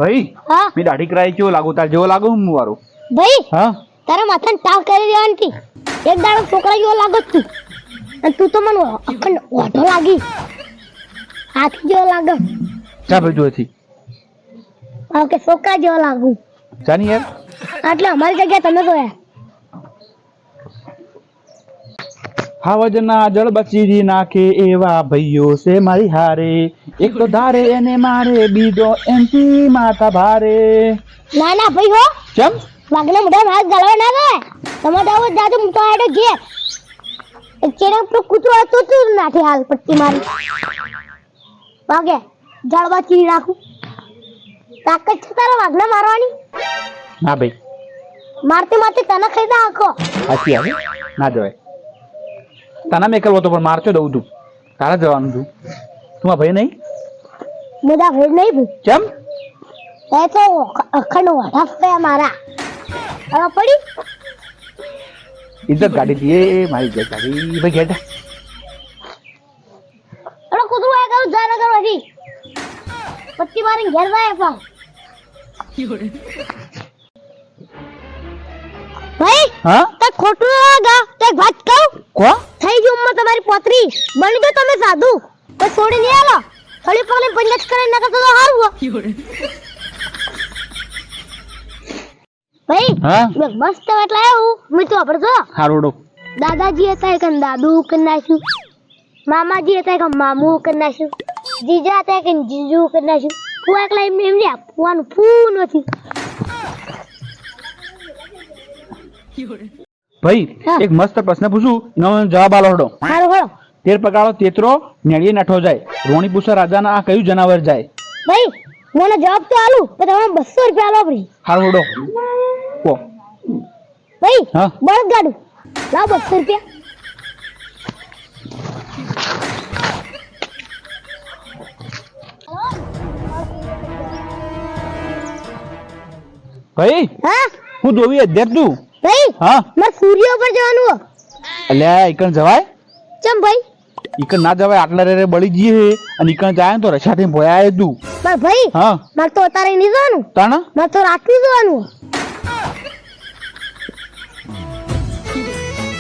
ભાઈ હા મી દાઢી કરાઈ કેવો લાગુ તાર જેવો લાગુ હું વારો ભાઈ હા તારા માથાને તાવ કરી દેવાની હતી એક દાડો છોકરા જેવો લાગો તું અને તું તો મને અખંડ ઓઢો લાગી હાથી જેવો લાગે ચા ભાઈ જોથી કે છોકરા જેવો લાગુ જાની યાર એટલે અમારી જગ્યા તમે જોયા હાવજના જળ બચી નાખે એવા ભાઈઓ છે મારી હારે એક તો ધારે એને મારે બીજો એમથી માથા ભારે ના ના ભાઈ હો ચમ વાગના મોઢા હાથ ગાળવા ના ગયે તમારે દાવો જાજો મોટો આડો ઘેર ચેડા પર કૂતરો હતો તું નાઠી હાલ પટ્ટી મારી વાગે જળવા ચીરી રાખું તાકાત છે તારા વાગના મારવાની ના ભાઈ મારતે મારતે તને ખાઈ દા આખો સાચી આવે ના જવાય તને મેં કરવો તો પણ મારતો દઉં તું તારા જવાનું તું તું ભાઈ નહીં મુદા ભેડ નહીં ભૂ ચમ એ તો અખંડ વાઢા ફયા મારા હવે પડી ઇજ્જત ગાડી દીએ મારી ઇજ્જત ગાડી ભાઈ ઘેટા અરે કૂતરું આ કરું જા ન કરો હજી પટ્ટી મારીને ઘેર જાય પણ ભાઈ હા તે ખોટું ના લાગા તે એક વાત કહું કો થઈ ગઈ ઉંમર તમારી પોતરી બની ગયો તમે સાધુ તો છોડી નહીં આલો થોડી પગલે પંજાબ કરીને નકર તો હારું ભાઈ હા મેં મસ્ત એટલે આવ્યું મેં તો આપડે હારોડો દાદાજી હતા કે દાદુ કરી નાખ્યું મામાજી હતા કે મામુ કરી નાખ્યું જીજા હતા કે જીજુ કરી નાખ્યું ફુવા એકલા એમ એમ લ્યા ફુવાનું ફૂ નથી ભાઈ હા. એક મસ્ત પ્રશ્ન પૂછું એનો જવાબ આલો હડો હારો હારો તેર પગાળો તેતરો નેળીએ નાઠો જાય રોણી પૂછા રાજાના આ કયું જનાવર જાય ભાઈ મને જવાબ તો આલું તો તમે 200 રૂપિયા આલો ભાઈ હારોડો કો ભાઈ હા. બળદ ગાડું લાવ 200 રૂપિયા ભાઈ હા હું જોવી અધ્યક્ષ તું ભાઈ હા મારે સૂર્ય ઉપર જવાનું હો અલ્યા ઈકણ જવાય ચમ ભાઈ ઈકણ ના જવાય આટલા રે બળી જઈએ અને ઈકણ જાય ને તો રસાથી ભોયા તું પણ ભાઈ હા મારે તો અત્યારે નહીં જવાનું તાણા મારે તો રાત્રે જવાનું